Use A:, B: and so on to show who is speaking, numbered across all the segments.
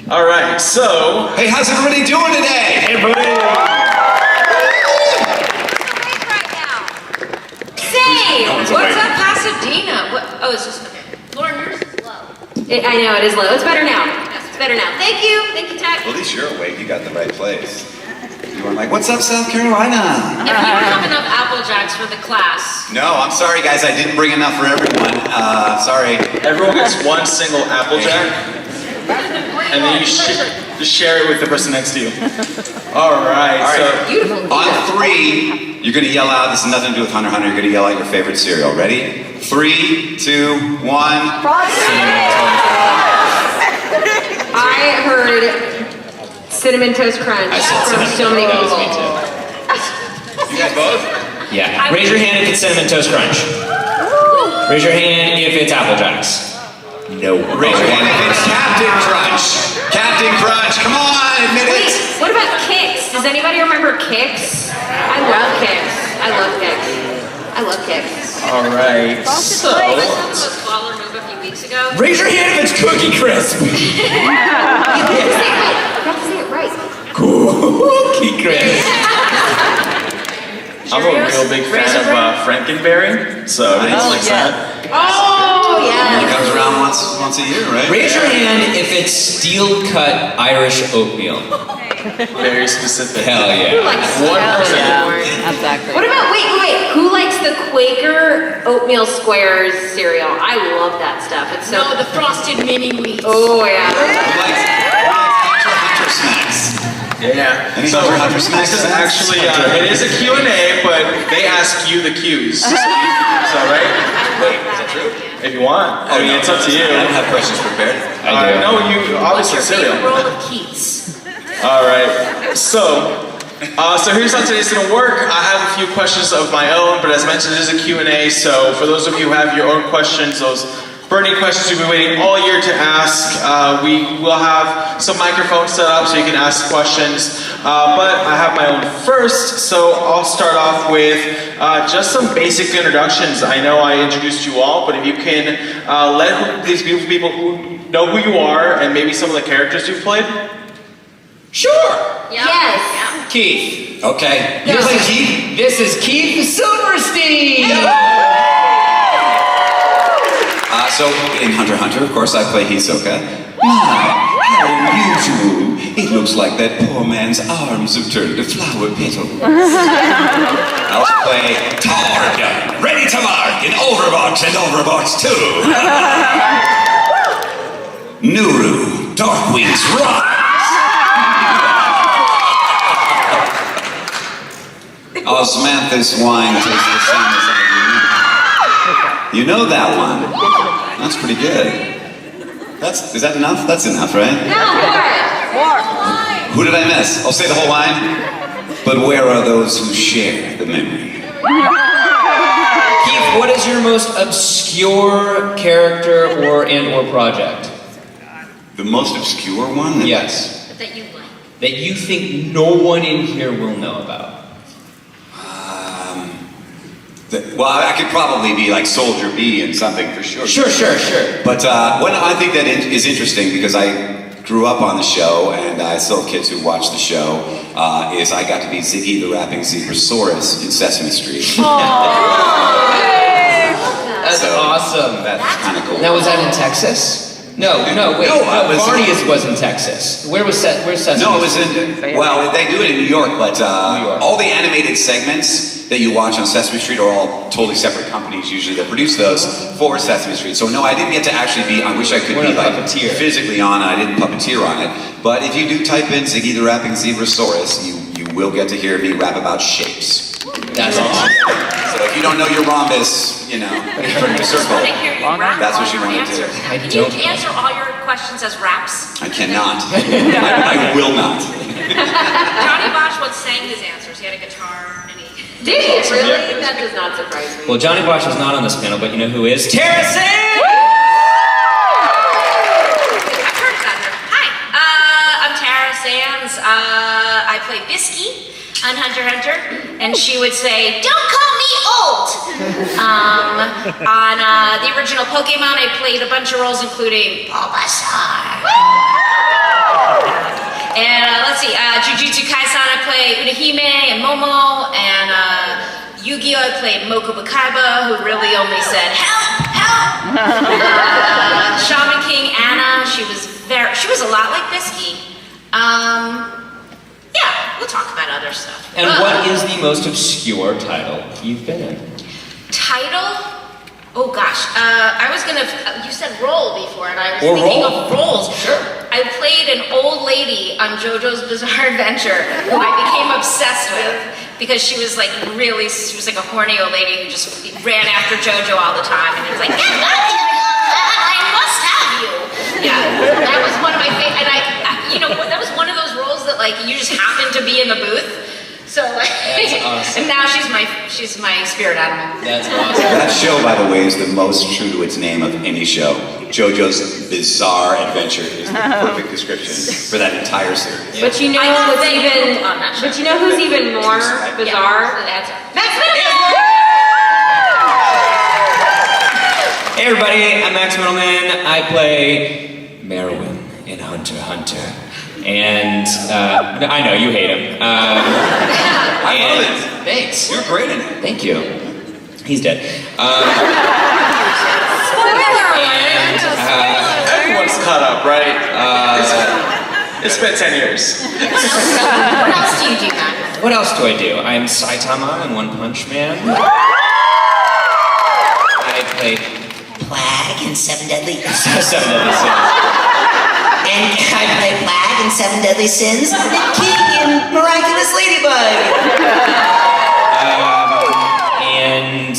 A: All right, so...
B: Hey, how's everybody doing today?
A: Hey, everybody!
C: Say, what's up, Pasadena? Oh, it's just, okay. Lauren, yours is low. I know, it is low. It's better now. Yes, it's better now. Thank you, Tech.
B: Well, at least you're awake. You got the right place. You weren't like, what's up, South Carolina?
C: If you have enough Apple Jacks for the class.
B: No, I'm sorry, guys. I didn't bring enough for everyone. Sorry.
A: Everyone gets one single Applejack, and then you just share it with the person next to you. All right. So
C: Beautiful.
B: on 3, you're gonna yell out. This has nothing to do with Hunter x Hunter. You're gonna yell out your favorite cereal. Ready? 3, 2, 1.
C: I heard Cinnamon Toast Crunch from so many people.
B: You guys both?
D: Yeah. Raise your hand if it's Cinnamon Toast Crunch. Raise your hand if it's Apple Jacks. No.
B: Raise your hand if it's Captain Crunch. Captain Crunch, come on, admit
C: Wait,
B: it.
C: what about Kix? Does anybody remember Kix? I love Kix. I love Kix.
A: all right. So
C: I saw the most baller move a few weeks ago.
D: Raise your hand if it's Cookie Crisp.
C: You have to say it right.
D: Cookie Crisp.
A: I'm a real big fan of Frankenberry, so everything like that.
C: Oh, yeah.
B: It comes around once a year, right?
D: Raise your hand if it's steel cut Irish oatmeal.
A: Very specific.
D: Hell
C: Who
D: yeah.
C: likes
A: 1%.
E: Exactly.
C: What about, wait, who likes the Quaker oatmeal squares cereal? I love that stuff. It's so...
E: No, the frosted mini wheats.
C: Oh, yeah.
B: Who likes Hunter Smacks?
A: Yeah.
B: Any
A: So
B: Hunter Smacks?
A: this is actually it is a Q&A, but they ask you the Q's. So right?
B: Wait, is that true?
A: If you want. I mean, it's up to you.
B: I don't have questions prepared.
D: I do.
A: No, you obviously
E: What's your
A: cereal.
E: favorite roll of Keats?
A: All right. So here's how today's gonna work. I have a few questions of my own, but as mentioned, it is a Q&A. So for those of you who have your own questions, those burning questions you've been waiting all year to ask, we will have some microphones set up so you can ask questions. But I have my own first, so I'll start off with just some basic introductions. I know I introduced you all, but if you can let these beautiful people who know who you are and maybe some of the characters you've played.
D: Sure.
C: Yes.
D: Keith.
B: Okay. You play Keith?
D: This is Keith Silverstein.
B: So in Hunter x Hunter, of course, I play Hisoka. My, how unusual. It looks like that poor man's arms have turned to flower petals. I also play Targ, ready to mark in Overwatch and Overwatch 2. Nuru, Darkwing's Rise. Osmanthus wine tastes the same as I do. You know that one. That's pretty good. Is that enough? That's enough, right?
C: No, more.
B: Who did I miss? I'll say the whole line. But where are those who share the memory?
D: Keith, what is your most obscure character or project?
B: The most obscure one?
D: Yes.
C: That you like.
D: That you think no one in here will know about.
B: Well, I could probably be like Soldier B in something for sure.
D: Sure.
B: But what I think that is interesting, because I grew up on the show, and I still have kids who watch the show, is I got to be Ziggy the Rapping Zebrasaurus in Sesame Street.
D: That's awesome.
B: That's kind of cool.
D: Now, was that in Texas? No, wait.
B: No, I was
D: Barney was in Texas. Where's Sesame?
B: No, it was in, well, they do it in New York, but all the animated segments that you watch on Sesame Street are all totally separate companies usually that produce those for Sesame Street. So no, I didn't get to actually be, I wish I could be like physically on it, I didn't puppeteer on it. But if you do type in Ziggy the Rapping Zebrasaurus, you will get to hear me rap about shapes.
D: That's awesome.
B: So if you don't know your rhombus, you know, from your circle, that's what you want to do.
C: Can you answer all your questions as raps?
B: I cannot. I will not.
C: Johnny Bosch once sang his answers. He had a guitar and he... Did he? Really?
A: Yeah.
C: That does not surprise me.
D: Well, Johnny Bosch is not on this panel, but you know who is? Tara Sands!
C: I've heard about her. Hi, I'm Tara Sands. I play Biscuit on Hunter x Hunter, and she would say, "Don't call me old." On the original Pokemon, I played a bunch of roles, including Bulbasaur. And let's see, Jujutsu Kaisen I play Urahime and Momo, and Yu-Gi-Oh! I played Moko Bakaiba, who really only said, help, help! Shaman King Anna, she was a lot like Biscuit. Yeah, we'll talk about other stuff.
D: And what is the most obscure title you've been in?
C: Title? Oh gosh, I was gonna, you said role before, and I was thinking of roles.
D: Sure.
C: I played an old lady on Jojo's Bizarre Adventure, who I became obsessed with, because she was like a horny old lady who just ran after Jojo all the time, and it was like, get back here, I must have you. Yeah, that was one of my favorite, and that was one of those roles that like, you just happened to be in the booth. So like,
D: that's awesome.
C: and now she's my spirit animal.
D: That's awesome.
B: That show, by the way, is the most true to its name of any show. JoJo's Bizarre Adventure is the perfect description for that entire series.
F: But you know what's even? But you know who's even more bizarre?
C: Max Mittelman!
D: Hey everybody, I'm Max Mittelman. I play Meruem in Hunter x Hunter. And I know you hate him.
B: I love it.
D: Thanks.
B: You're great in it.
D: Thank you. He's dead.
A: Everyone's caught up, right? It's been 10 years.
C: What else do you do, Matt?
D: What else do I do? I'm Saitama in One Punch Man. I play
G: Plague in Seven Deadly
D: Seven Deadly Sins.
G: And I play Plague in Seven Deadly Sins, the King in Miraculous Ladybug.
D: And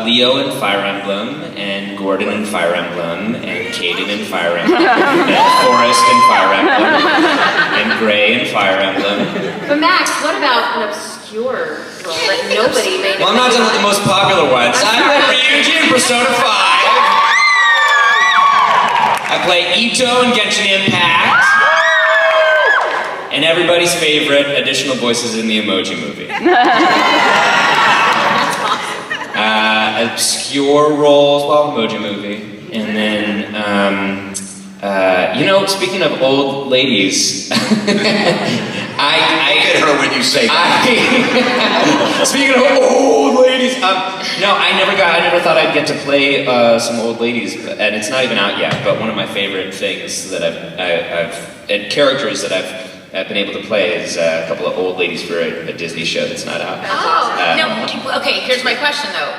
D: Leo in Fire Emblem, and Gordon in Fire Emblem, and Kaden in Fire Emblem, and Forrest in Fire Emblem, and Gray in Fire Emblem.
F: But Max, what about an obscure role that nobody made?
D: Well, I'm not done with the most popular ones. I play Ryuji in Persona 5. I play Ito in Genshin Impact. And everybody's favorite additional voices in the Emoji Movie. Obscure roles, well, Emoji Movie. And then, speaking of old ladies, I
B: Look at her when you say that.
D: speaking of old ladies, no, I never thought I'd get to play some old ladies, and it's not even out yet. But one of my favorite things that and characters that I've been able to play is a couple of old ladies for a Disney show that's not out.
C: Okay, here's my question though.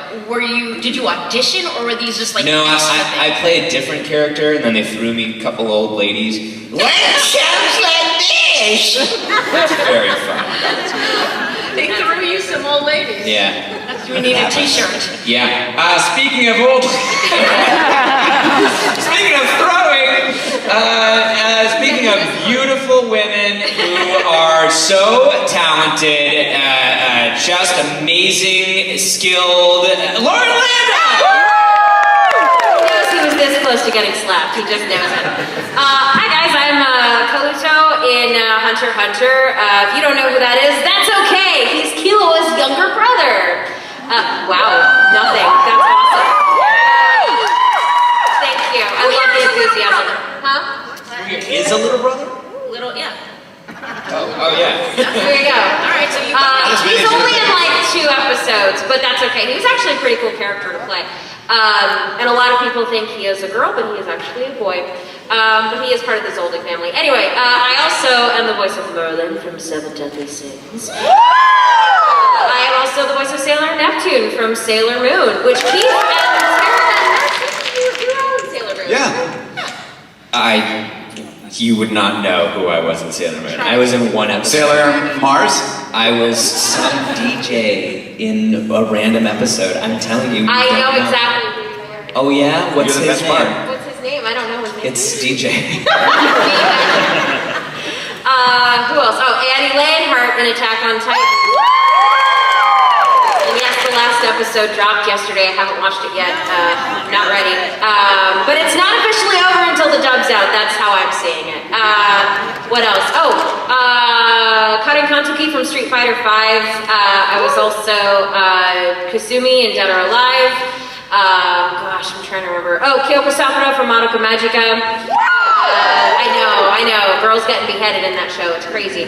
C: Did you audition, or were these just like
D: No,
C: extra
D: I
C: things?
D: play a different character, and then they threw me a couple old ladies.
G: Sounds like this.
D: It's very fun.
C: They threw you some old ladies.
D: Yeah.
C: We need a t-shirt.
D: Yeah. Speaking of old... Speaking of throwing... speaking of beautiful women who are so talented, just amazing, skilled... Lauren Landa!
F: He knows he was this close to getting slapped. He just knows it. Hi guys, I'm Kalluto in Hunter x Hunter. If you don't know who that is, that's okay. He's Killua's younger brother. Wow, nothing. That's awesome. Thank you. I love the enthusiasm. Huh?
D: Is a little brother?
C: Little, yeah.
D: Oh yeah.
C: There you go. All right, so you.
F: He's only in like 2 episodes, but that's okay. He was actually a pretty cool character to play. And a lot of people think he is a girl, but he is actually a boy. But he is part of the Zoldyck family. Anyway, I also am the voice of Merlin from Seven Deadly Sins. I am also the voice of Sailor Neptune from Sailor Moon, which Keith and Sarah you were in Sailor Moon.
B: Yeah.
D: You would not know who I was in Sailor Moon. I was in one episode.
B: Sailor Mars?
D: I was some DJ in a random episode. I'm telling you.
F: I know exactly who you are.
D: Oh yeah? What's
B: You're the
D: his
B: best
D: name?
B: part.
F: What's his name? I don't know his name.
D: It's DJ.
F: Who else? Oh, Annie Lanehart in Attack on Titan. And yes, the last episode dropped yesterday. I haven't watched it yet. Not ready. But it's not officially over until the dub's out. That's how I'm seeing it. What else? Oh, Karin Kantoki from Street Fighter V. I was also Kasumi in Dead or Alive. Gosh, I'm trying to remember. Oh, Kyoko Sakura from Madoka Magica. I I know. Girls getting beheaded in that show. It's crazy.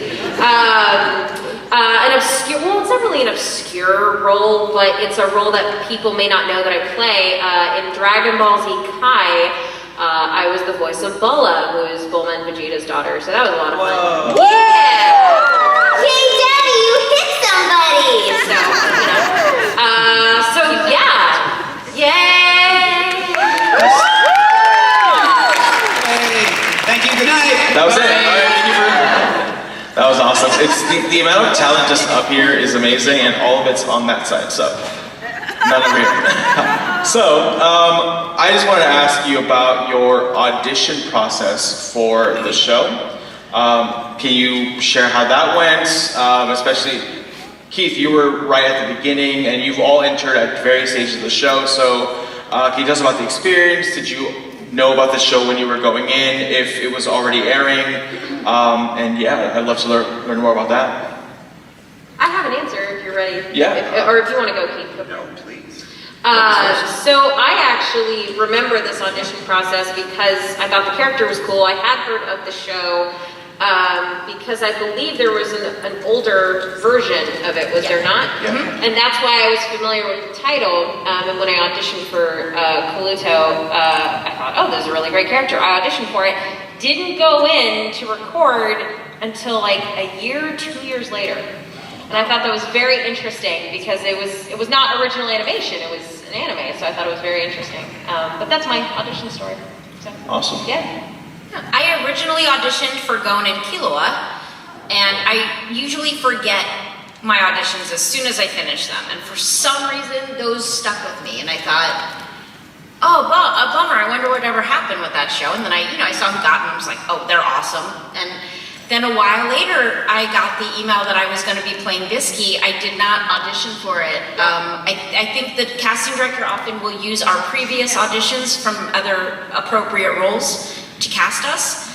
F: An obscure, well, it's not really an obscure role, but it's a role that people may not know that I play. In Dragon Ball Z Kai, I was the voice of Bula, who is Bulma and Vegeta's daughter, so that was a lot of fun.
B: Whoa.
F: Yeah! Hey, Daddy, you hit somebody! So, you know. So yeah. Yay!
B: Hey, thank you, good night.
A: That was it. All right, thank you for. That was awesome. It's the amount of talent just up here is amazing, and all of it's on that side. So, none of it. So, I just wanted to ask you about your audition process for the show. Can you share how that went? Especially, Keith, you were right at the beginning, and you've all entered at various stages of the show. So, can you tell us about the experience? Did you know about the show when you were going in? If it was already airing? And yeah, I'd love to learn more about that.
F: I have an answer if you're ready.
A: Yeah.
F: Or if you want to go, Keith. Go.
B: No, please.
F: So I actually remember this audition process because I thought the character was cool. I had heard of the show because I believe there was an older version of it, was there not?
A: Yeah.
F: And that's why I was familiar with the title. And when I auditioned for Kalluto, I thought, oh, this is a really great character. I auditioned for it. Didn't go in to record until like a year, 2 years later. And I thought that was very interesting because it was not original animation, it was an anime, so I thought it was very interesting. But that's my audition story. So,
A: Awesome.
F: Yeah.
C: I originally auditioned for Gon and Killua, and I usually forget my auditions as soon as I finish them. And for some reason, those stuck with me, and I thought, oh, a bummer. I wonder whatever happened with that show. And then I saw who got them. I was like, oh, they're awesome. And then a while later, I got the email that I was going to be playing Biscuit. I did not audition for it. I think the casting director often will use our previous auditions from other appropriate roles to cast us.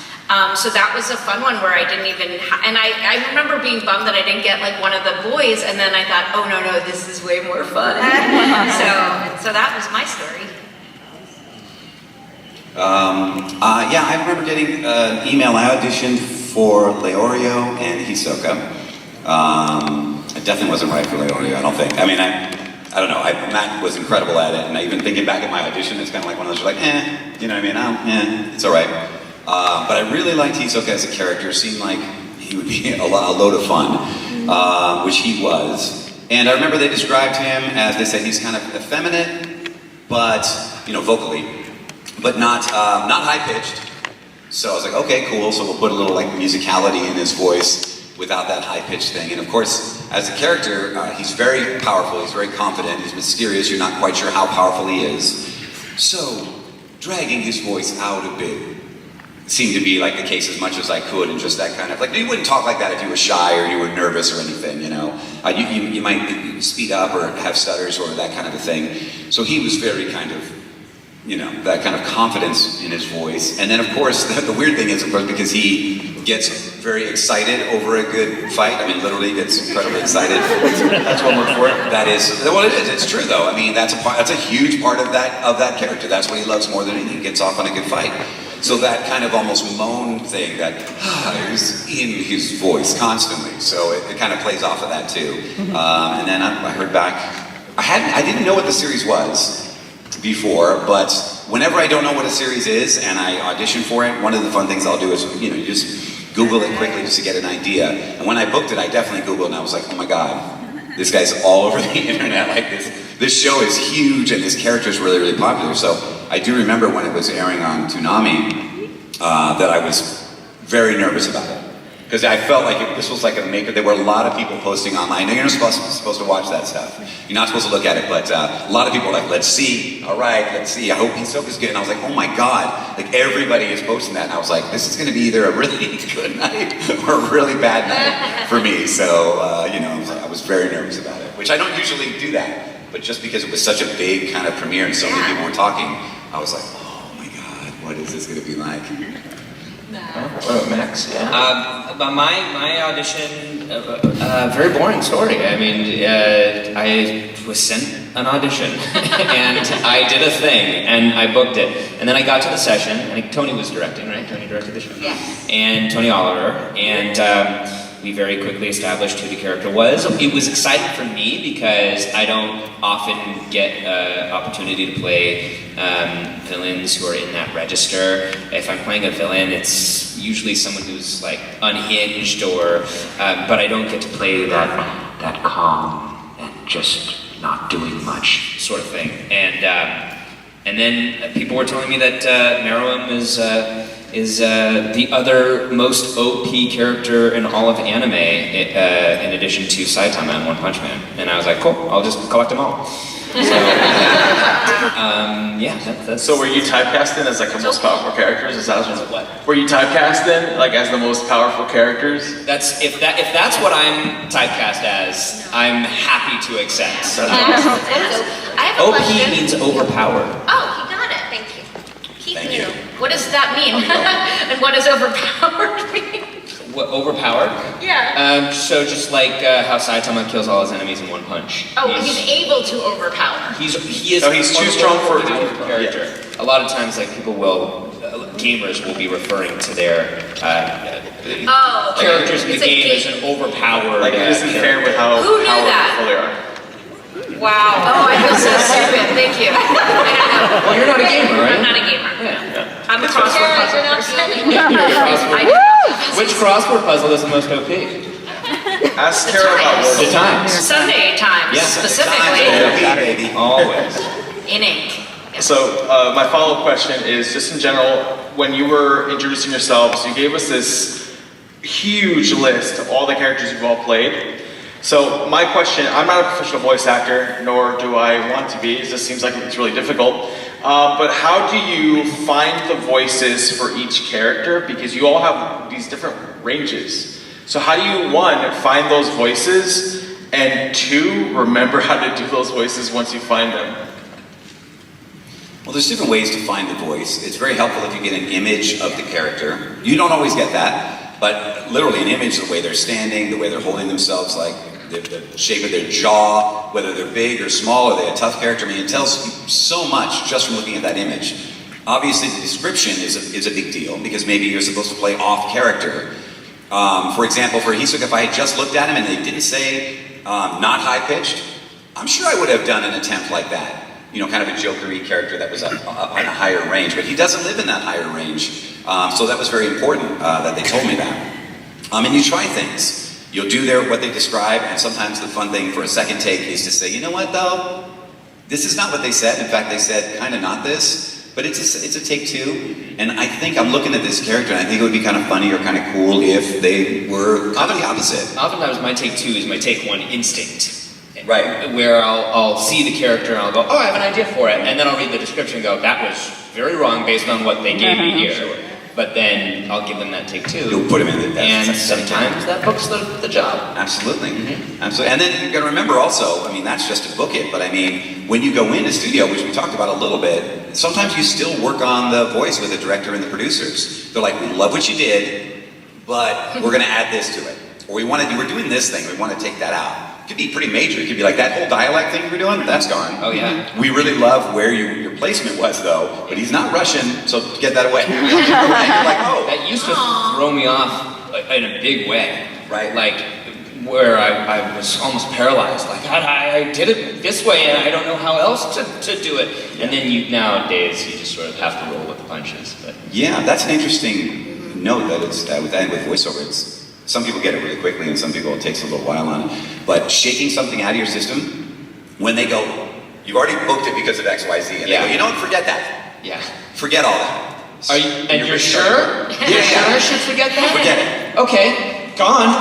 C: So that was a fun one where I didn't even, and I remember being bummed that I didn't get like one of the boys, and then I thought, oh no, this is way more fun. so that was my story.
B: Yeah, I remember getting an email. I auditioned for Leorio and Hisoka. I definitely wasn't right for Leorio, I don't think. I mean, I don't know, Matt was incredible at it, and even thinking back at my audition, it's kind of like one of those, you're like, you know what I mean? It's all right. But I really liked Hisoka as a character. Seemed like he would be a load of fun, which he was. And I remember they described him as, they said he's kind of effeminate, but, you know, vocally, but not high-pitched. So I was like, okay, cool, so we'll put a little like musicality in his voice without that high-pitched thing. And of course, as a character, he's very powerful, he's very confident, he's mysterious, you're not quite sure how powerful he is. So, dragging his voice out a bit seemed to be like the case as much as I could, and just that kind of, like, you wouldn't talk like that if you were shy or you were nervous or anything, you know. You might speed up or have stutters or that kind of a thing. So he was very kind of, you know, that kind of confidence in his voice. And then of course, the weird thing is, of course, because he gets very excited over a good fight. I mean, literally gets incredibly excited. That's one word for it. That is, well, it is. It's true though. I mean, that's a huge part of that character. That's what he loves more than anything. He gets off on a good fight. So that kind of almost moan thing that is in his voice constantly. So it kind of plays off of that too. And then I heard back. I didn't know what the series was before, but whenever I don't know what a series is and I audition for it, one of the fun things I'll do is, you know, you just Google it quickly just to get an idea. And when I booked it, I definitely Googled and I was like, oh my God, this guy's all over the internet like this. This show is huge and this character is really, really popular. So I do remember when it was airing on Toonami that I was very nervous about it. Because I felt like this was like a maker. There were a lot of people posting online. You're not supposed to watch that stuff. You're not supposed to look at it, but a lot of people were like, let's see, all right, let's see. I hope Hisoka's good. And I was like, oh my God, like everybody is posting that. And I was like, this is gonna be either a really good night or a really bad night for me. So, you know, I was very nervous about it, which I don't usually do that. But just because it was such a big kind of premiere and so many people were talking, I was like, oh my God, what is this gonna be like?
A: Max, yeah.
D: My audition, very boring story. I mean, I was sent an audition, and I did a thing, and I booked it. And then I got to the session, I think Tony was directing, right? Tony directed the show?
F: Yes.
D: And Tony Oliver, and we very quickly established who the character was. It was exciting for me because I don't often get an opportunity to play villains who are in that register. If I'm playing a villain, it's usually someone who's like unhinged, or but I don't get to play that calm and just not doing much sort of thing. And then people were telling me that Meruem is the other most OP character in all of anime, in addition to Saitama and One Punch Man. And I was like, cool, I'll just collect them all. So, that's...
A: So were you typecast in as like the most powerful characters? Is that
D: what?
A: Were you typecast in like as the most powerful characters?
D: That's if that's what I'm typecast as, I'm happy to accept. So,
C: I have a
D: OP
C: question.
D: means overpowered.
C: Oh, he got it.
F: Thank you.
B: Thank you.
C: What does that mean? And what does overpowered mean?
D: What, overpowered?
C: Yeah.
D: So just like how Saitama kills all his enemies in one punch.
C: Oh, he's able to overpower.
D: He is.
A: So he's too strong for
D: a character. A lot of times, like people will, gamers will be referring to their characters in the game as an overpowered.
A: Like it isn't fair with how
C: Who knew that?
A: powerful they are.
F: Wow.
C: Oh, I feel so stupid. Thank you.
D: Well, you're not a gamer, right?
C: I'm not a gamer.
D: Yeah.
C: I'm a crossword puzzle person.
D: Crossword.
C: I do.
D: Which crossword puzzle is the most OP?
A: Ask Tara about
C: Times.
D: The Times.
C: Sunday times,
D: Yeah.
C: specifically.
B: Baby.
D: Always.
C: In ink.
A: So my follow-up question is just in general, when you were introducing yourselves, you gave us this huge list of all the characters you've all played. So my question, I'm not a professional voice actor, nor do I want to be. It just seems like it's really difficult. But how do you find the voices for each character? Because you all have these different ranges. So how do you, one, find those voices, and two, remember how to do those voices once you find them?
B: Well, there's different ways to find the voice. It's very helpful if you get an image of the character. You don't always get that, but literally an image, the way they're standing, the way they're holding themselves, like the shape of their jaw, whether they're big or small, are they a tough character? I mean, it tells you so much just from looking at that image. Obviously, the description is a big deal, because maybe you're supposed to play off character. For example, for Hisoka, if I had just looked at him and they didn't say not high-pitched, I'm sure I would have done an attempt like that. You know, kind of a jokery character that was up on a higher range, but he doesn't live in that higher range. So that was very important that they told me that. And you try things. You'll do what they describe, and sometimes the fun thing for a second take is to say, you know what though? This is not what they said. In fact, they said kind of not this, but it's a take two. And I think I'm looking at this character, and I think it would be kind of funny or kind of cool if they were kind of the opposite.
D: Oftentimes my take two is my take one instinct.
B: Right.
D: Where I'll see the character and I'll go, oh, I have an idea for it. And then I'll read the description and go, that was very wrong based on what they gave me here. But then I'll give them that take two.
B: You'll put them in the
D: and sometimes that books the job.
B: Absolutely. Absolutely. And then you've got to remember also, I mean, that's just to book it, but I mean, when you go into studio, which we talked about a little bit, sometimes you still work on the voice with the director and the producers. They're like, we love what you did, but we're going to add this to it. Or you were doing this thing, we want to take that out. It could be pretty major. It could be like that whole dialect thing you were doing, that's gone.
D: Oh yeah.
B: We really love where your placement was though, but he's not Russian, so get that away. You're like, oh.
D: That used to throw me off in a big way.
B: Right.
D: Like, where I was almost paralyzed. Like, I did it this way and I don't know how else to do it. And then nowadays, you just sort of have to roll with the punches. But
B: yeah, that's an interesting note that it's, with voiceover, some people get it really quickly and some people it takes a little while on it. But shaking something out of your system, when they go, you've already booked it because of X, Y, Z, and they go, you know what, forget that.
D: Yeah.
B: Forget all that.
D: And you're sure? You're sure I should forget that?
B: Forget it.
D: Okay, gone.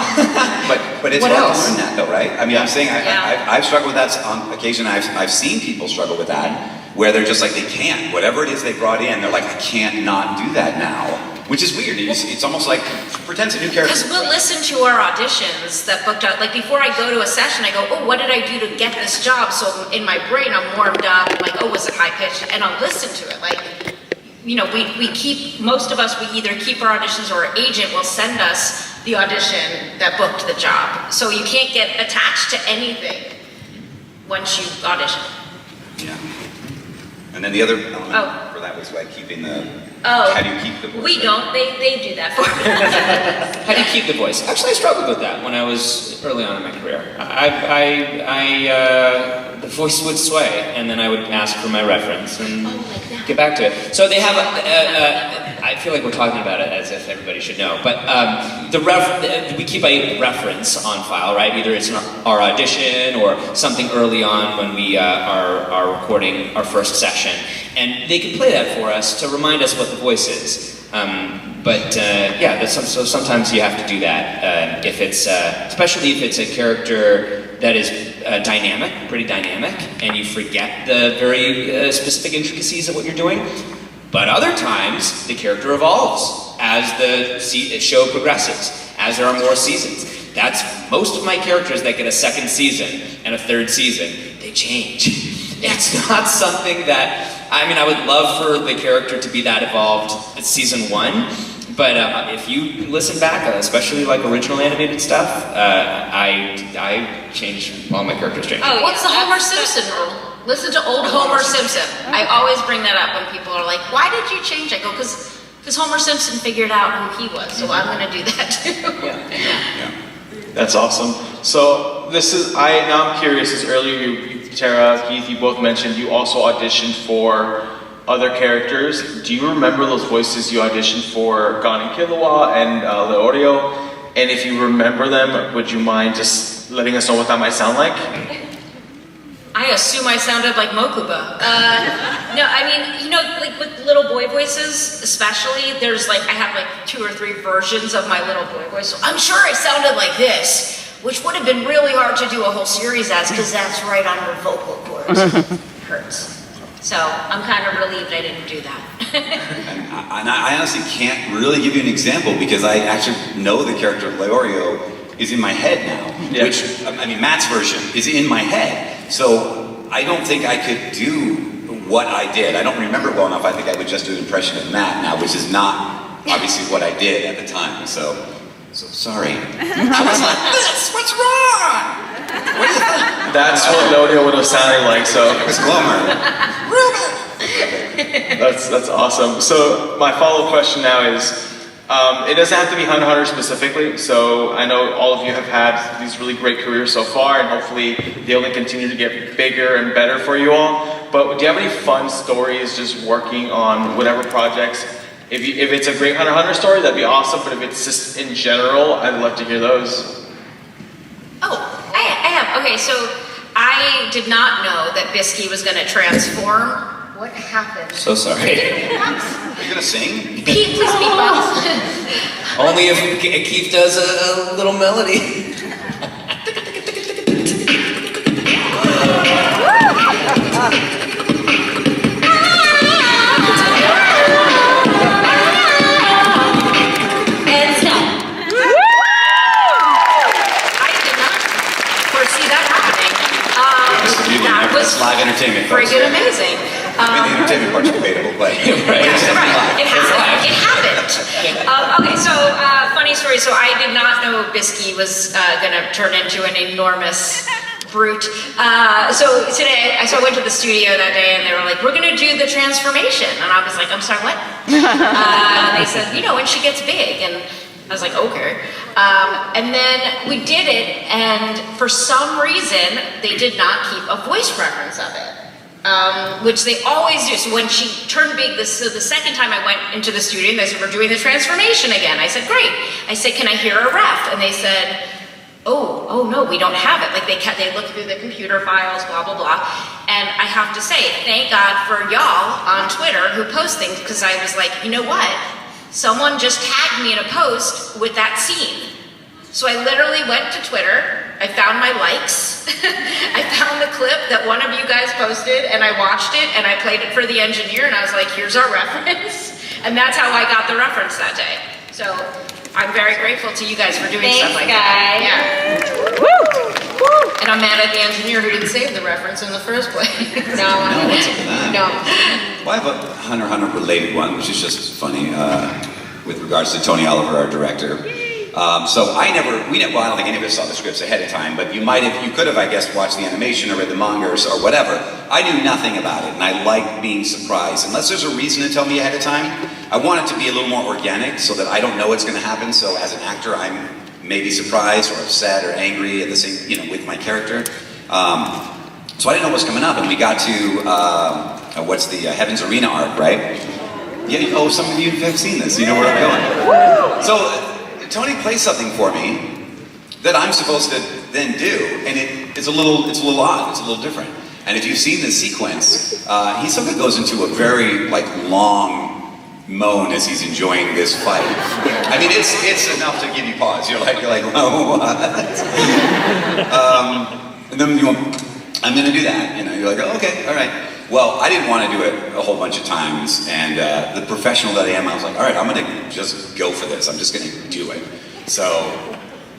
B: But it's
D: What
B: hard
D: else?
B: to learn that though, right? I mean, I'm saying
C: Yeah.
B: I've struggled with that on occasion. I've seen people struggle with that, where they're just like, they can't. Whatever it is they brought in, they're like, I can't not do that now. Which is weird. It's almost like, pretend it's a new character.
C: Because we'll listen to our auditions that booked out. Like before I go to a session, I go, oh, what did I do to get this job? So in my brain, I'm warmed up. I'm like, oh, was it high pitched? And I'll listen to it. Like, you know, we keep, most of us, we either keep our auditions or our agent will send us the audition that booked the job. So you can't get attached to anything once you audition.
B: Yeah. And then the other element for that was like keeping the.
C: Oh.
B: How do you keep the voice?
C: We don't. They do that for us.
D: How do you keep the voice? Actually, I struggled with that when I was early on in my career. The voice would sway, and then I would ask for my reference and get back to it. So they have I feel like we're talking about it as if everybody should know, but we keep a reference on file, right? Either it's our audition or something early on when we are recording our first session, and they can play that for us to remind us what the voice is. So sometimes you have to do that if it's, especially if it's a character that is pretty dynamic, and you forget the very specific intricacies of what you're doing. But other times, the character evolves as the show progresses, as there are more seasons. That's most of my characters that get a second season and a third season, they change. It's not something that, I would love for the character to be that evolved at season 1, but if you listen back, especially like original animated stuff, I change, all my characters change.
C: Oh, what's the Homer Simpson rule? Listen to old Homer Simpson. I always bring that up when people are like, why did you change? I go, because Homer Simpson figured out who he was, so I'm going to do that too.
B: Yeah.
A: That's awesome. So now I'm curious, as earlier Tara, Keith, you both mentioned you also auditioned for other characters. Do you remember those voices you auditioned for Gon and Killua and Leorio? And if you remember them, would you mind just letting us know what that might sound like?
C: I assume I sounded like Mokuba. No, like with little boy voices, especially, I have like 2 or 3 versions of my little boy voice. So I'm sure I sounded like this, which would have been really hard to do a whole series as, because that's right on your vocal cords. Hurts. So I'm kind of relieved I didn't do that.
B: And I honestly can't really give you an example because I actually know the character of Leorio is in my head now.
A: Yeah.
B: Which, Matt's version is in my head. So I don't think I could do what I did. I don't remember well enough. I think I would just do an impression of Matt now, which is not obviously what I did at the time. So sorry. I was like, this, what's wrong? What do you think?
A: That's what Leorio would have sounded like, so.
B: It was Glomer.
A: That's awesome. So my follow-up question now is, it doesn't have to be Hunter x Hunter specifically, so I know all of you have had these really great careers so far, and hopefully they only continue to get bigger and better for you all. But do you have any fun stories just working on whatever projects? If it's a great Hunter x Hunter story, that'd be awesome, but if it's just in general, I'd love to hear those.
C: Oh, I have. Okay, so I did not know that Biscuit was going to transform. What happened?
D: So sorry.
B: Are you gonna sing?
C: Pete, please speak up.
D: Only if Keith does a little melody.
C: And stop. I did not foresee that happening. That was
B: live entertainment. folks.
C: friggin' amazing.
B: The entertainment part's debatable, but
C: Right. It happened. Okay, so funny story. So I did not know Biscuit was going to turn into an enormous brute. So today, I went to the studio that day, and they were like, "We're going to do the transformation," and I was like, "I'm sorry, what?" They said, when she gets big, and I was like, "Okay." And then we did it, and for some reason, they did not keep a voice reference of it. Which they always do. So when she turned big, the second time I went into the studio, and they said, "We're doing the transformation again." I said, "Great." I said, "Can I hear a ref?" And they said, oh no, we don't have it. Like they looked through the computer files, blah, blah, blah. And I have to say, thank God for y'all on Twitter who post things, because I was like, you know what? Someone just tagged me in a post with that scene. So I literally went to Twitter, I found my likes, I found the clip that one of you guys posted, and I watched it, and I played it for the engineer, and I was like, here's our reference. And that's how I got the reference that day. So I'm very grateful to you guys for doing stuff like that. Yeah. Woo! And I'm mad at the engineer who didn't save the reference in the first place.
B: No, what's up with that?
C: No.
B: Well, I have a Hunter x Hunter related one, which is just funny, with regards to Tony Oliver, our director. So I don't think any of us saw the scripts ahead of time, but you could have, I guess, watched the animation or read the manga or whatever. I knew nothing about it, and I like being surprised. Unless there's a reason to tell me ahead of time, I want it to be a little more organic so that I don't know what's going to happen. So as an actor, I'm maybe surprised or upset or angry at the same, with my character. So I didn't know what was coming up, and we got to what's the Heaven's Arena arc, right? Yeah. Some of you have seen this. You know where I'm going. So. Tony plays something for me that I'm supposed to then do, and it's a little odd, it's a little different. And if you've seen this sequence, Hisoka goes into a very long moan as he's enjoying this fight. I mean, it's enough to give you pause. You're like, oh, what? And then I'm gonna do that. You're like, oh, okay, all right. Well, I didn't want to do it a whole bunch of times, and the professional that I am, I was like, all right, I'm going to just go for this. I'm just going to do it. So,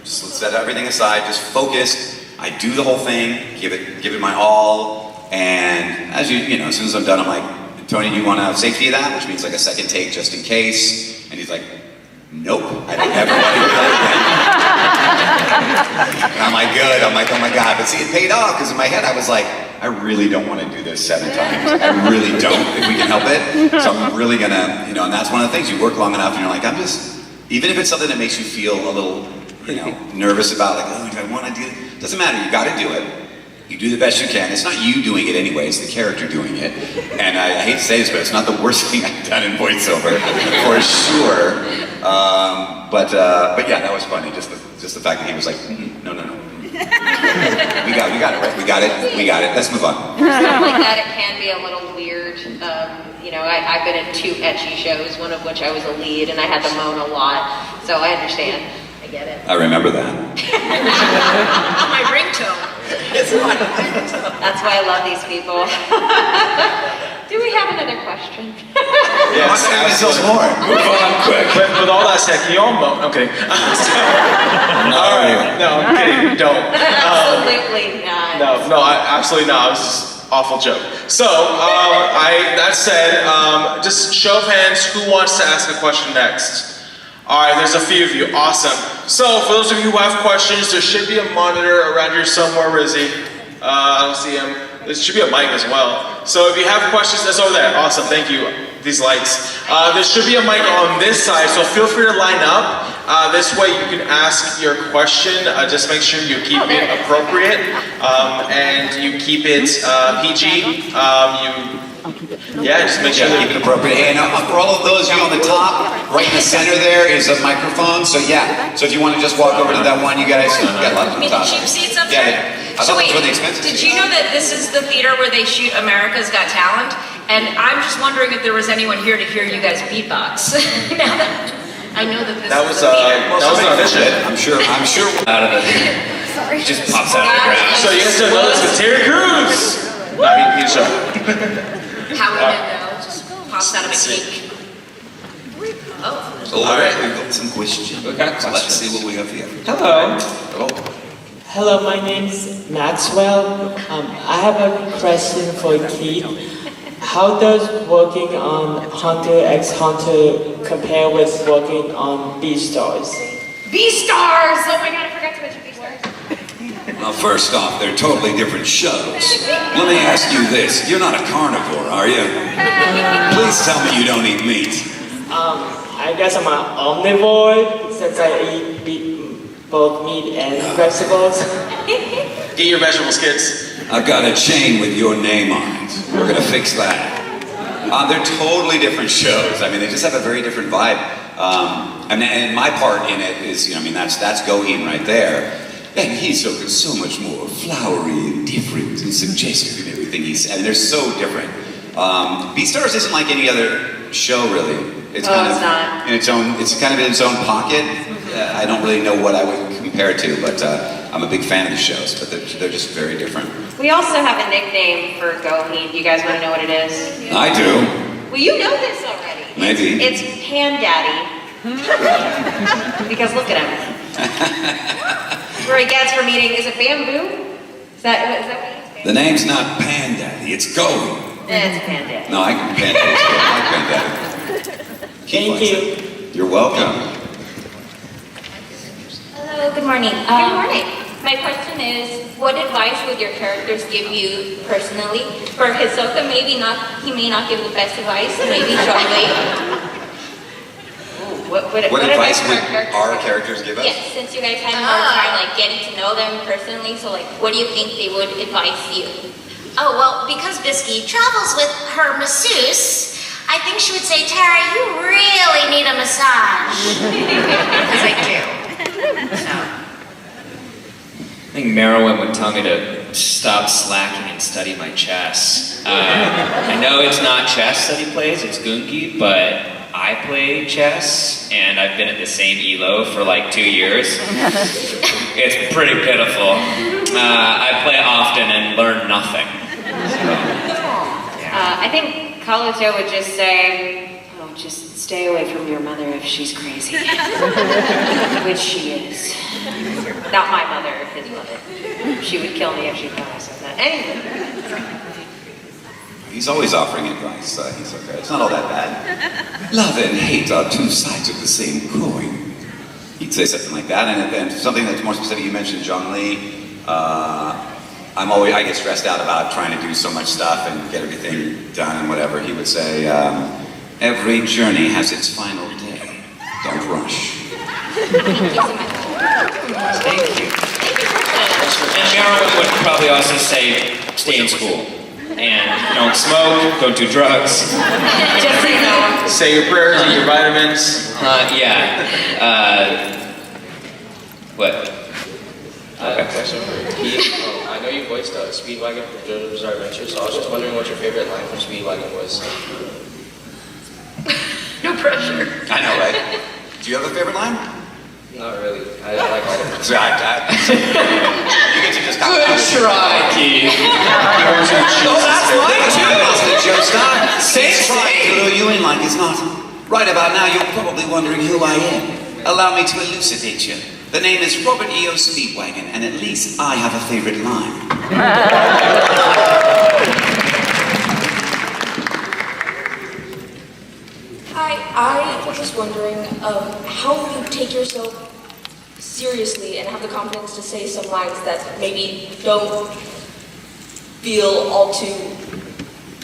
B: just let's set everything aside, just focus. I do the whole thing, give it my all, and as as soon as I'm done, I'm like, Tony, do you want to safety of that? Which means like a second take just in case. And he's like, nope, I don't ever want to do that again. And I'm like, good. I'm like, oh my God. But see, it paid off, because in my head I was like, I really don't want to do this 7 times. I really don't, if we can help it. So I'm really gonna, and that's one of the things, you work long enough and you're like, even if it's something that makes you feel a little, nervous about, like, oh, do I want to do it? Doesn't matter, you gotta do it. You do the best you can. It's not you doing it anyway, it's the character doing it. And I hate to say this, but it's not the worst thing I've done in voiceover, for sure. But yeah, that was funny, just the fact that he was like, no. We got it, right? We got it. Let's move on.
F: Stuff like that, it can be a little weird. I've been in 2 ecchi shows, one of which I was a lead, and I had to moan a lot. So I understand. I get it.
B: I remember that.
C: On my ringtone.
F: That's why I love these people. Do we have another question?
B: Yes, absolutely. More.
A: Move on quick. With all that said, can you all moan? Okay. All right. No, I'm kidding. Don't.
F: Absolutely not.
A: No, absolutely not. It was just an awful joke. So, that said, just show of hands, who wants to ask a question next? All right, there's a few of you. Awesome. So, for those of you who have questions, there should be a monitor around here somewhere. Where is he? I don't see him. There should be a mic as well. So if you have questions, that's over there. Awesome, thank you. These lights. There should be a mic on this side, so feel free to line up. This way you can ask your question. Just make sure you keep it appropriate and you keep it PG. Just make sure
B: keep it appropriate. And for all of those of you on the top, right in the center there is a microphone. So so if you want to just walk over to that one, you guys got lots of
C: You mean the cheap seats up there?
B: Yeah. I thought those were the expensive
C: did
B: seats.
C: you know that this is the theater where they shoot America's Got Talent? And I'm just wondering if there was anyone here to hear you guys beatbox. Now that I know that this is the theater.
A: That was an audition.
B: I'm sure.
D: Out of it. He just pops out of the ground.
A: So you guys don't know this is Terry Crews. He's
C: How would I know? Just pops out of a cake. Oh.
B: All right, we've got some questions.
D: We got
B: So let's see what we have here.
H: Hello.
B: Oh.
H: Hello, my name's Maxwell. I have a question for Keith. How does working on Hunter x Hunter compare with working on Beastars?
F: Beastars! Oh my God, I forgot to mention Beastars.
B: Well, first off, they're totally different shows. Let me ask you this. You're not a carnivore, are you? Please tell me you don't eat meat.
H: I guess I'm an omnivore since I eat both meat and vegetables.
A: Eat your vegetables, kids.
B: I've got a chain with your name on it. We're gonna fix that. They're totally different shows. I mean, they just have a very different vibe. And my part in it is, that's Gohin right there. And he's so much more flowery and different and suggestive in everything he says. I mean, they're so different. Beastars isn't like any other show, really. It's kind of in its own. It's kind of in its own pocket. I don't really know what I would compare it to, but I'm a big fan of the shows. But they're just very different.
F: We also have a nickname for Gohin. Do you guys want to know what it is?
B: I do.
F: Well, you know this already.
B: Maybe.
F: It's Pan Daddy. Because look at him. That's where he gets from eating. Is it bamboo? Is that what it is?
B: The name's not Pan Daddy. It's Gohin.
F: It's Pan Daddy.
B: No, I can Pan Daddy. I like Pan Daddy.
H: Thank you.
B: You're welcome.
I: morning.
F: Good morning.
I: My question is, what advice would your characters give you personally? For Hisoka, he may not give the best advice, maybe Zoldyck.
F: What
B: advice would
F: our
B: our characters give us?
I: Yes, since you guys had more time like getting to know them personally, so like what do you think they would advise you?
C: Oh, well, because Biscuit travels with her masseuse, I think she would say, Tara, you really need a massage. Because I do. So.
D: I think Meruem would tell me to stop slacking and study my chess. I know it's not chess that he plays, it's Gungi, but I play chess, and I've been at the same ELO for like 2 years. It's pretty pitiful. I play often and learn nothing.
F: I think Kalluto would just say, oh, just stay away from your mother if she's crazy. Which she is. Not my mother, his mother. She would kill me if she thought I said that. Anyway.
B: He's always offering advice, Hisoka. It's not all that bad. Love and hate are two sides of the same coin. He'd say something like that, and then something that's more specific, you mentioned Zhongli. I get stressed out about trying to do so much stuff and get everything done and whatever. He would say, every journey has its final day. Don't rush.
D: Thank you. And Meruem would probably also say, stay in school. And don't smoke, don't do drugs.
F: Just so you know.
A: Say your prayers, eat your vitamins.
D: What?
J: Question for you. I know you voiced Speedwagon from JoJo's Bizarre Adventure, so I was just wondering what your favorite line from Speedwagon was.
F: No pressure.
B: I know, right? Do you have a favorite line?
J: Not really. I like all of them.
B: You get to just
D: Good try, Keith.
B: Oh, that's mine too! That's the joke start.
D: Same
B: To lure you in like it's not. Right about now, you're probably wondering who I am. Allow me to elucidate you. The name is Robert E.O. Speedwagon, and at least I have a favorite line.
K: I was just wondering how you take yourself seriously and have the confidence to say some lines that maybe don't feel all too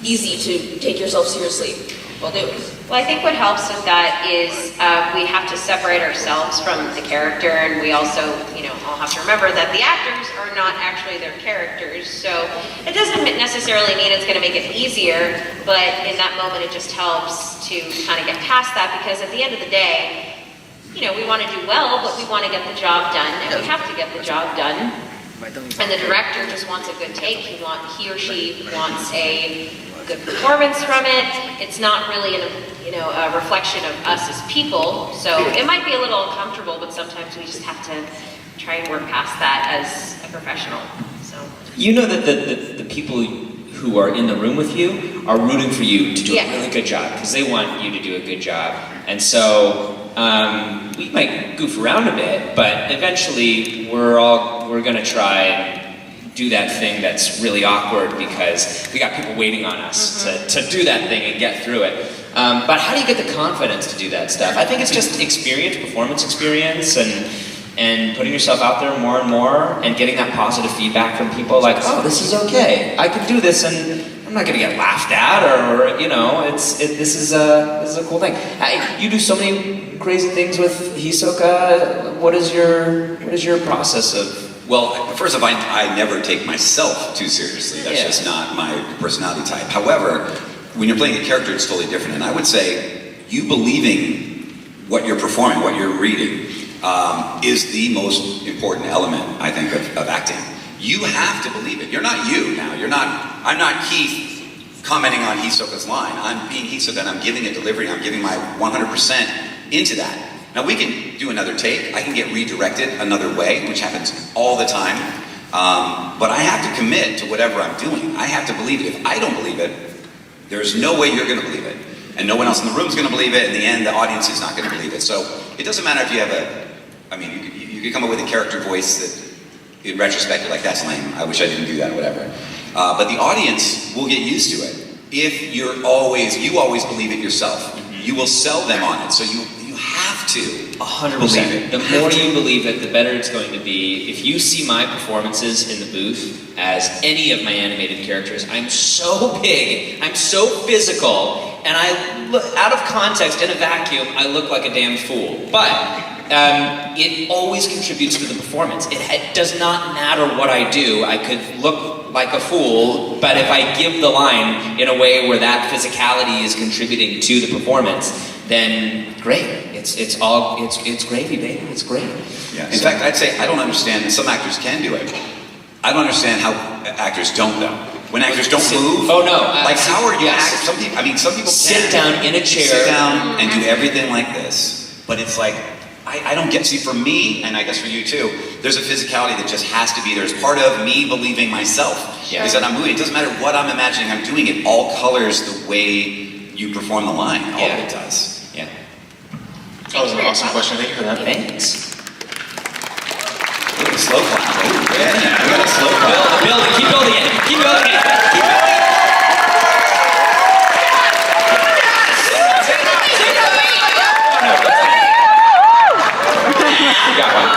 K: easy to take yourself seriously while doing.
F: Well, I think what helps with that is we have to separate ourselves from the character, and we also, all have to remember that the actors are not actually their characters. So it doesn't necessarily mean it's going to make it easier, but in that moment it just helps to kind of get past that, because at the end of the day, we want to do well, but we want to get the job done, and we have to get the job done. And the director just wants a good take. He or she wants a good performance from it. It's not really a reflection of us as people. So it might be a little uncomfortable, but sometimes we just have to try and work past that as a professional. So
D: You know that the people who are in the room with you are rooting for you to do a really good job, because they want you to do a good job. And so we might goof around a bit, but eventually we're gonna try and do that thing that's really awkward, because we got people waiting on us to do that thing and get through it. But how do you get the confidence to do that stuff? I think it's just experience, performance experience, and putting yourself out there more and more, and getting that positive feedback from people like, oh, this is okay, I can do this, and I'm not gonna get laughed at, or this is a cool thing. You do so many crazy things with Hisoka. What is your process of?
B: Well, first of all, I never take myself too seriously. That's just not my personality type. However, when you're playing a character, it's totally different. And I would say you believing what you're performing, what you're reading, is the most important element, I think, of acting. You have to believe it. You're not you now. I'm not Keith commenting on Hisoka's line. I'm being Hisoka, and I'm giving a delivery, and I'm giving my 100% into that. Now, we can do another take. I can get redirected another way, which happens all the time. But I have to commit to whatever I'm doing. I have to believe it. If I don't believe it, there's no way you're going to believe it. And no one else in the room is going to believe it. In the end, the audience is not going to believe it. So it doesn't matter if you have you can come up with a character voice that, in retrospect, you're like, that's lame. I wish I didn't do that, or whatever. But the audience will get used to it. If you always believe it yourself, you will sell them on it. So you You have to.
D: 100%. The more you believe it, the better it's going to be. If you see my performances in the booth as any of my animated characters, I'm so big, I'm so physical, and I look out of context, in a vacuum, I look like a damn fool. But it always contributes to the performance. It does not matter what I do. I could look like a fool, but if I give the line in a way where that physicality is contributing to the performance, then great. It's gravy, baby. It's great.
B: Yeah. In fact, I'd say I don't understand. Some actors can do it. I don't understand how actors don't though. When actors don't move.
D: Oh no!
B: Like how are you? Some people
D: sit down in a chair,
B: sit down and do everything like this. But it's like I don't get. See, for me, and I guess for you too, there's a physicality that just has to be there. It's part of me believing myself.
D: Yeah.
B: Is that I'm moving. It doesn't matter what I'm imagining. I'm doing it. All colors the way you perform the line. All of it does.
D: Yeah.
A: That was an awesome question. Thank you for that.
D: Thanks.
B: Look at the slow clap. Oh, yeah. We got a slow clap.
D: Build it. Keep building it. Keep building it. Keep building it. You got one.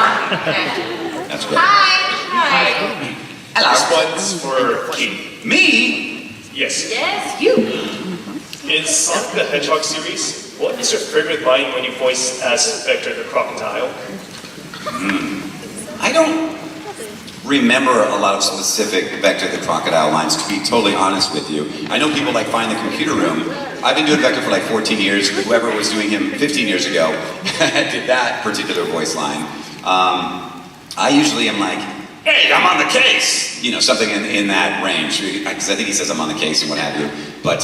D: That's great.
C: Hi.
B: Hello.
L: This one's for Keith.
B: Me?
L: Yes.
F: Yes, you.
L: In Sonic the Hedgehog series, what is your favorite line when you voice as Vector the Crocodile?
B: I don't remember a lot of specific Vector the Crocodile lines, to be totally honest with you. I know people like Find the Computer Room. I've been doing Vector for like 14 years. Whoever was doing him 15 years ago did that particular voice line. I usually am like, hey, I'm on the case! You know, something in that range. Because I think he says I'm on the case and what have you. But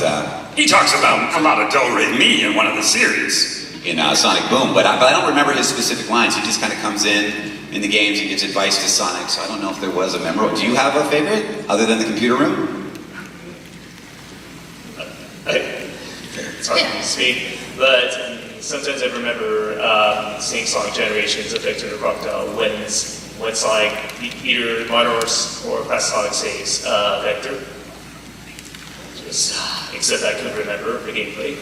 M: he talks about a do-re-mi in one of the series.
B: In Sonic Boom. But I don't remember his specific lines. He just kind of comes in the games and gives advice to Sonic. So I don't know if there was a memorable. Do you have a favorite other than the Computer Room?
L: It's hard to speak, but sometimes I remember seeing Sonic Generations of Vector the Crocodile when Sonic, either Monors or Past Sonic says Vector. Except I couldn't remember the gameplay.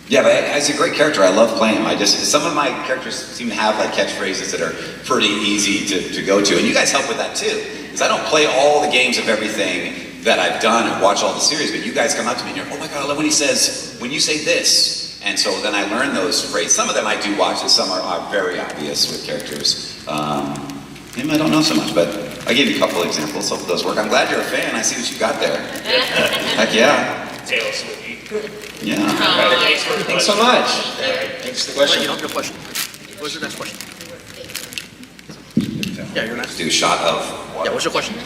B: Yeah, but it's a great character. I love playing him. Some of my characters seem to have like catchphrases that are pretty easy to go to, and you guys help with that too. Because I don't play all the games of everything that I've done and watch all the series, but you guys come up to me and you're, oh my god, I love when you say this. And so then I learn those phrases. Some of them I do watch, and some are very obvious with characters. Him I don't know so much, but I gave you a couple examples. Hope those work. I'm glad you're a fan. I see what you got there. Heck yeah.
L: Tails would be.
B: Yeah.
D: Thanks so much.
A: Thanks for the question.
J: Good question. What's your next question?
B: Yeah, you're next. Do a shot of water.
J: Yeah, what's your question?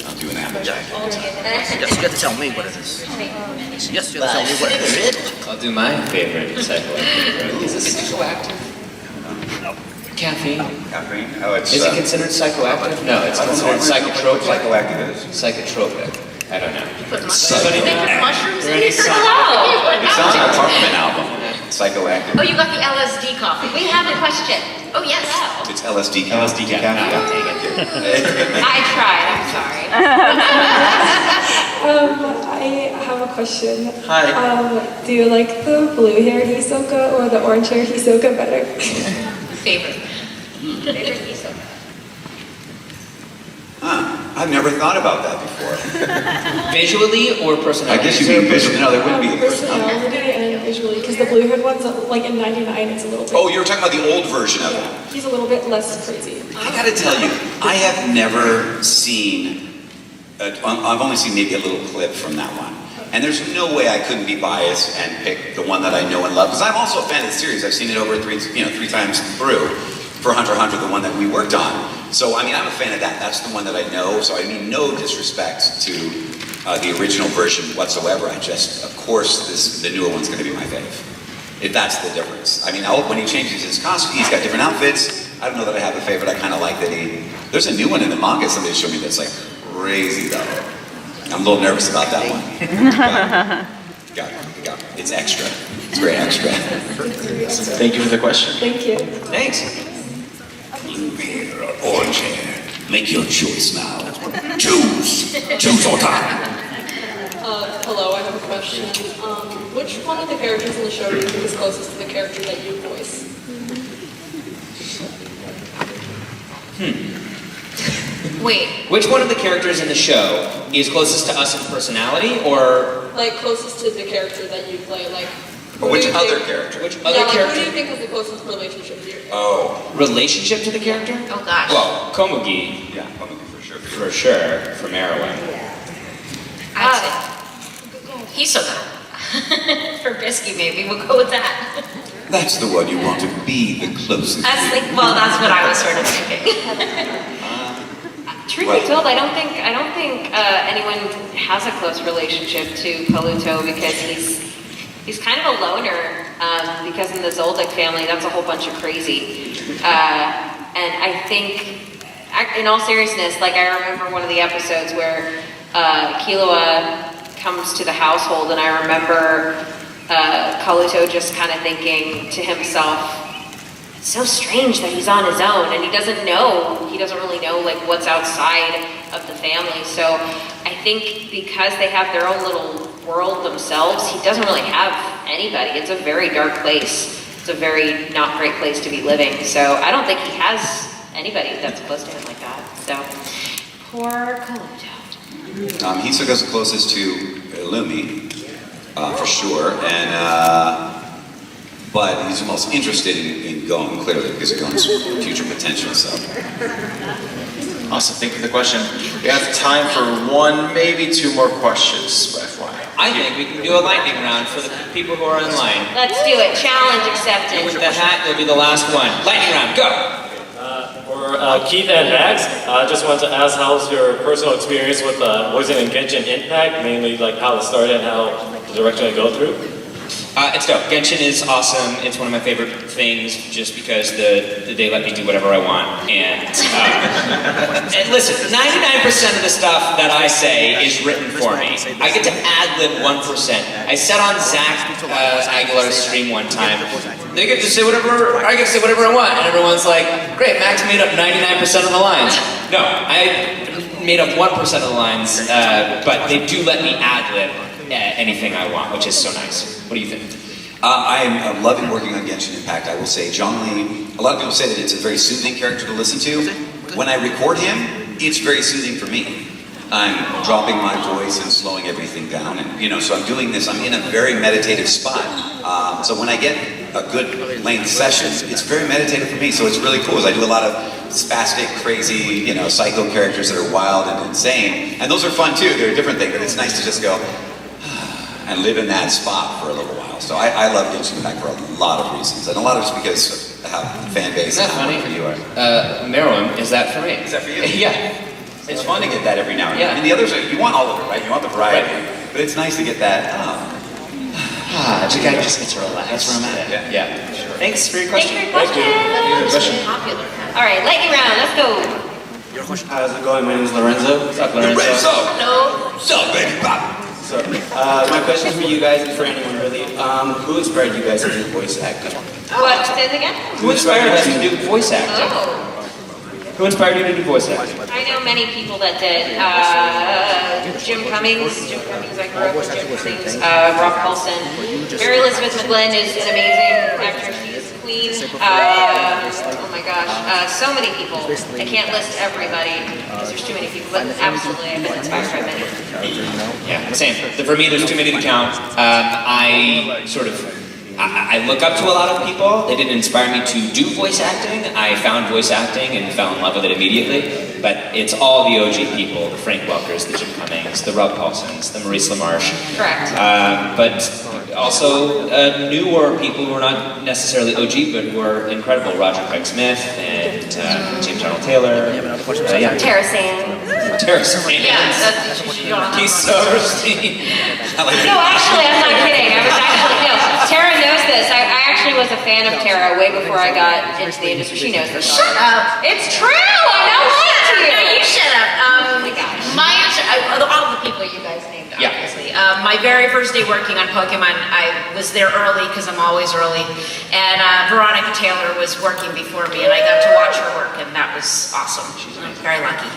B: I'll do an apple jacket.
J: Yes, you have to tell me what it is. Yes, you have to tell me what it is.
D: I'll do my favorite psychoactive. Is it psychoactive?
B: No.
D: Caffeine.
B: Caffeine? Oh, it's.
D: Is it considered psychoactive? No, it's considered psychotropic.
B: Psychoactive is.
D: Psychotropic. I don't know.
C: Put mushrooms in it?
B: It's on our Parkman album. Psychoactive.
C: Oh, you got the LSD coffee.
F: We have a question.
C: Oh, yes.
B: It's LSD.
D: LSD caffeine.
F: I tried, I'm sorry.
K: I have a question.
A: Hi.
K: Do you like the blue-haired Hisoka or the orange-haired Hisoka better?
C: Favorite.
F: Favorite Hisoka.
B: I've never thought about that before.
D: Visually or personality?
B: I guess you mean visually. No, there wouldn't be a
K: Personality and visually, because the blue-haired one's like in 99, it's a little bit.
B: Oh, you were talking about the old version of it.
K: He's a little bit less crazy.
B: I gotta tell you, I have never seen, I've only seen maybe a little clip from that one. And there's no way I couldn't be biased and pick the one that I know and love. Because I'm also a fan of the series. I've seen it over three times through for Hunter x Hunter, the one that we worked on. So, I mean, I'm a fan of that. That's the one that I know. So, I mean, no disrespect to the original version whatsoever. I just, of course, the newer one's going to be my fave. If that's the difference. I mean, when he changes his costume, he's got different outfits. I don't know that I have a favorite. I kind of like that there's a new one in the manga somebody showed me that's like crazy though. I'm a little nervous about that one. Got it. It's extra. It's very extra.
A: Thank you for the question.
K: Thank you.
D: Thanks.
M: Blue hair or orange hair. Make your choice now. Choose. Choose or die.
K: Hello, I have a question. question. Which one of the characters in the show do you think is closest to the character that you voice?
C: Wait.
D: Which one of the characters in the show is closest to us in personality, or
K: Like closest to the character that you play, like.
B: Or which other character?
D: which
K: Yeah,
D: other
K: like who do
D: character?
K: you think has the closest relationship to you?
B: Oh,
D: Relationship to the character?
C: Oh gosh.
D: Well, Komugi,
B: yeah, Komugi for sure.
D: for sure, for Meruem.
C: I'd say Hisoka. For Biscuit, maybe. We'll go with that.
B: That's the one you want to be the closest.
C: That's like, well, that's what I was sort of thinking.
F: Truth be told, I don't think anyone has a close relationship to Kalluto because he's kind of a loner. Because in the Zoldyck family, that's a whole bunch of crazy. And I think, in all seriousness, like I remember one of the episodes where Killua comes to the household, and I remember Kalluto just kind of thinking to himself, it's so strange that he's on his own and he doesn't really know like what's outside of the family. So I think because they have their own little world themselves, he doesn't really have anybody. It's a very dark place. It's a very not great place to be living. So I don't think he has anybody that's close to him like that. So poor Kalluto.
B: Hisoka's closest to Illumi, for sure, and but he's the most interested in Gon, clearly, because of Gon's future potential. So,
A: Awesome, thank you for the question. We have time for one, maybe two more questions, FYI.
D: I think we can do a lightning round for the people who are online.
F: Let's do it. Challenge accepted.
D: And with the hat, it'll be the last one. Lightning round, go!
N: For Keith and Max, I just wanted to ask how's your personal experience with voicing in Genshin Impact, mainly like how it started and how the direction it go through?
D: It's dope. Genshin is awesome. It's one of my favorite things just because they let me do whatever I want. And listen, 99% of the stuff that I say is written for me. I get to ad-lib 1%. I said on Zach Aguilar's stream one time, they get to say whatever, I get to say whatever I want. And everyone's like, great, Max made up 99% of the lines. No, I made up 1% of the lines, but they do let me ad-lib anything I want, which is so nice. What do you think?
B: I'm loving working on Genshin Impact. I will say, John Lee, a lot of people say that it's a very soothing character to listen to. When I record him, it's very soothing for me. I'm dropping my voice and slowing everything down, and so I'm doing this. I'm in a very meditative spot. So when I get a good length session, it's very meditative for me. So it's really cool. I do a lot of spastic, crazy, psycho characters that are wild and insane, and those are fun too. They're a different thing, but it's nice to just go and live in that spot for a little while. So I love Genshin Impact for a lot of reasons, and a lot of it's because of how the fan base.
D: Is that funny?
B: You are.
D: Meruem, is that for me?
B: Is that for you?
D: Yeah.
B: It's fun to get that every now and then.
D: Yeah.
B: I mean, the others, you want all of it, right? You want the variety. Right. But it's nice to get that,
D: you gotta just get to relax. That's where I'm at. Yeah. Sure. Thanks for your question.
F: Thanks for your question.
C: Popular.
F: All right, lightning round. Let's go.
N: How's it going? My name is Lorenzo.
D: What's up, Lorenzo?
C: No.
B: What's up, baby pop?
N: So, my question is for you guys and for anyone really. Who inspired you guys to do voice acting?
F: What? Say it again?
D: Who inspired us to do voice acting?
F: Oh.
D: Who inspired you to do voice acting?
F: I know many people that did. Jim Cummings, I grew up with Jim Cummings. Rob Paulson. Mary Elizabeth McGlynn is an amazing actress. She's queen. Oh my gosh. So many people. I can't list everybody because there's too many people, but absolutely I've been inspired by many.
D: Yeah, same. For me, there's too many to count. I look up to a lot of people. They didn't inspire me to do voice acting. I found voice acting and fell in love with it immediately. But it's all the OG people, the Frank Welkers, the Jim Cummings, the Rob Paulsons, the Maurice LaMarche.
F: Correct.
D: But also newer people who are not necessarily OG, but who are incredible. Roger Craig Smith and James Arnold Taylor.
F: Tara Sands.
D: Tara Sands.
C: Yeah, that's
D: Keith Silverstein.
F: No, actually, I'm not kidding. Tara knows this. I actually was a fan of Tara way before I got into the industry. She knows this.
C: Shut up.
F: It's true. I don't want to.
C: No, you shut up.
F: Oh my gosh.
C: My answer, all the people you guys named, obviously. My very first day working on Pokemon, I was there early because I'm always early. And Veronica Taylor was working before me, and I got to watch her work, and that was awesome. Very lucky.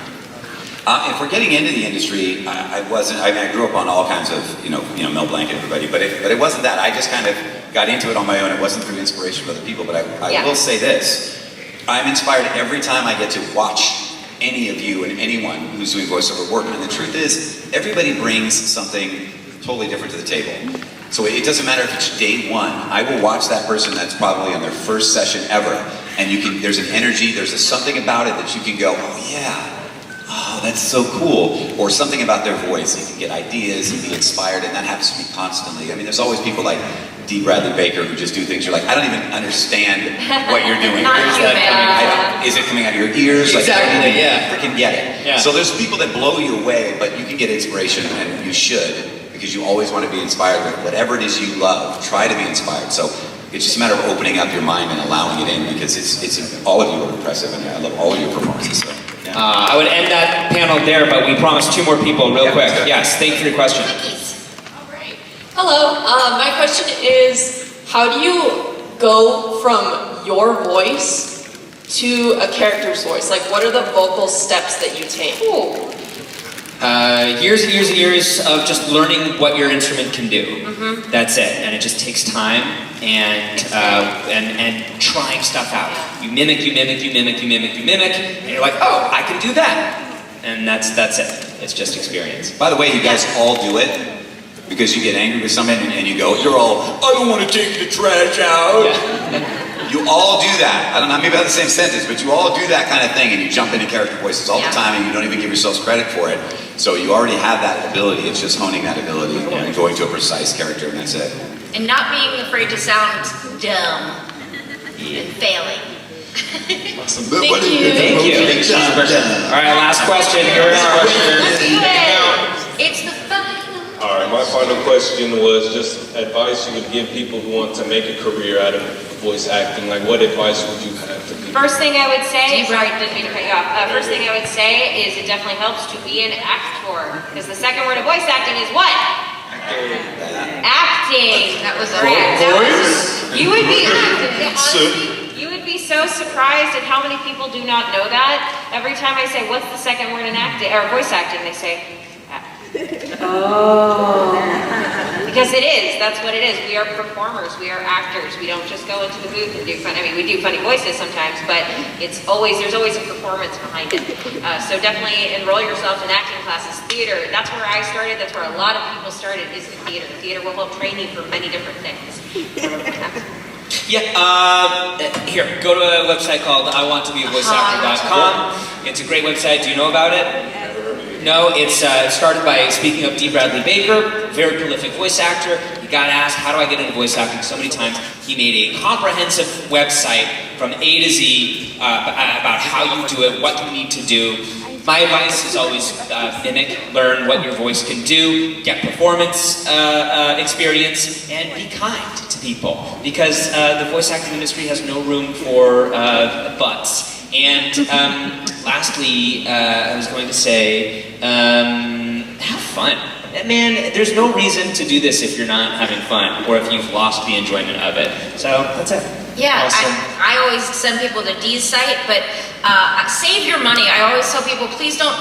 B: If we're getting into the industry, I wasn't. I mean, I grew up on all kinds of, Mel Blanc and everybody, but it wasn't that. I just kind of got into it on my own. It wasn't through inspiration of other people. But I will say this: I'm inspired every time I get to watch any of you and anyone who's doing voiceover work. And the truth is, everybody brings something totally different to the table. So it doesn't matter if it's day one. I will watch that person that's probably on their first session ever, and there's an energy, there's something about it that you can go, oh yeah. Oh, that's so cool. Or something about their voice. You can get ideas and be inspired, and that happens to me constantly. I mean, there's always people like D. Bradley Baker who just do things you're like, I don't even understand what you're doing. Is it coming out of your ears?
D: Exactly,
B: I freaking get it.
D: Yeah.
B: So there's people that blow you away, but you can get inspiration, and you should, because you always want to be inspired with whatever it is you love. Try to be inspired. So it's just a matter of opening up your mind and allowing it in, because it's all of you are impressive, and I love all of your performances. So.
D: I would end that panel there, but we promised 2 more people real quick. Yes, thank you for your question.
K: Hello, my question is, how do you go from your voice to a character's voice? Like, what are the vocal steps that you take?
D: Years and years and years of just learning what your instrument can do. That's it, and it just takes time and trying stuff out. You mimic, and you're like, oh, I can do that, and that's it. It's just experience.
B: By the way, you guys all do it because you get angry with someone and you go, you're all, I don't want to take the trash out. Yeah. You all do that. I don't know, maybe about the same sentence, but you all do that kind of thing, and you jump into character voices all the time, and you don't even give yourselves credit for it. So you already have that ability. It's just honing that ability and going to a precise character, and that's it.
C: And not being afraid to sound dumb and failing.
B: Awesome.
C: Thank you.
D: Thank you. All right, last question.
C: It's the final.
O: All right, my final question was just advice you would give people who want to make a career out of voice acting. Like, what advice would you have to people?
F: First thing I would say, sorry, didn't mean to cut you off. First thing I would say is it definitely helps to be an actor, because the second word of voice acting is what? Acting. That was correct. You would be honestly, you would be so surprised at how many people do not know that. Every time I say, what's the second word in acting or voice acting, they say, oh. Because it is, that's what it is. We are performers, we are actors. We don't just go into the booth and do we do funny voices sometimes, but there's always a performance behind it. So definitely enroll yourself in acting classes. Theater, that's where I started, that's where a lot of people started, is in theater. Theater will help train you for many different things.
D: Yeah, here, go to a website called iwanttobeavoiceactor.com. It's a great website. Do you know about it? No, it's started by, speaking of D. Bradley Baker, very prolific voice actor. He got asked, how do I get into voice acting so many times? He made a comprehensive website from A to Z about how you do it, what you need to do. My advice is always mimic, learn what your voice can do, get performance experience, and be kind to people. Because the voice acting industry has no room for butts. And lastly, I was going to say, have fun. Man, there's no reason to do this if you're not having fun, or if you've lost the enjoyment of it. So, that's it.
C: Yeah,
D: Awesome.
C: I always send people to Dee's site, but save your money. I always tell people, please don't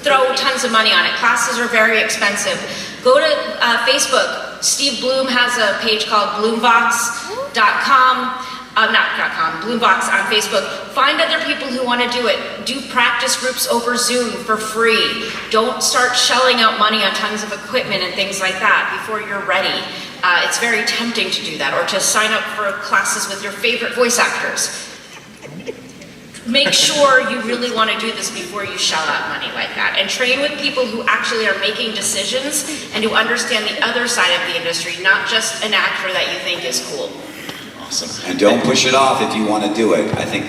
C: throw tons of money on it. Classes are very expensive. Go to Facebook. Steve Bloom has a page called bloombox.com. Bloombox on Facebook. Find other people who want to do it. Do practice groups over Zoom for free. Don't start shelling out money on tons of equipment and things like that before you're ready. It's very tempting to do that, or to sign up for classes with your favorite voice actors. Make sure you really want to do this before you shell out money like that. And train with people who actually are making decisions and who understand the other side of the industry, not just an actor that you think is cool.
B: And don't push it off if you want to do it. I think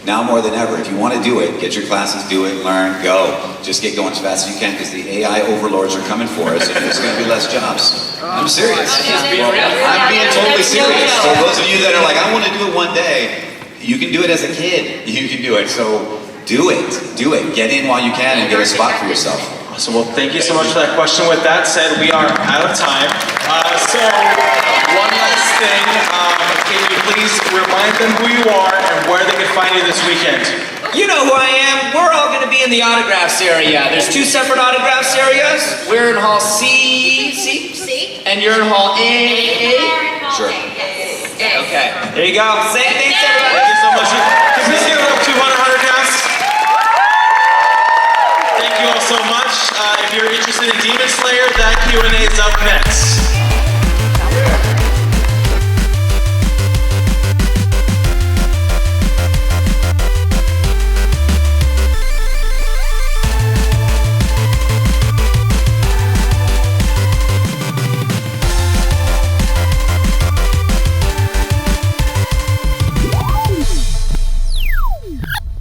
B: now more than ever, if you want to do it, get your classes, do it, learn, go. Just get going as fast as you can, because the AI overlords are coming for us, and there's going to be less jobs. I'm serious. I'm being totally serious. So those of you that are like, I want to do it one day, you can do it as a kid. You can do it. So do it. Do it. Get in while you can and get a spot for yourself.
A: Awesome. Well, thank you so much for that question. With that said, we are out of time. So, one last thing. Can you please remind them who you are and where they can find you this weekend?
D: You know who I am. We're all going to be in the autographs area. There's 2 separate autographs areas. We're in Hall C, and you're in Hall A.
B: Sure.
D: Okay. There you go. Say thanks, everybody.
A: Thank you so much. Can we give it up to 100 autographs? Thank you all so much. If you're interested in Demon Slayer, that Q&A is up next.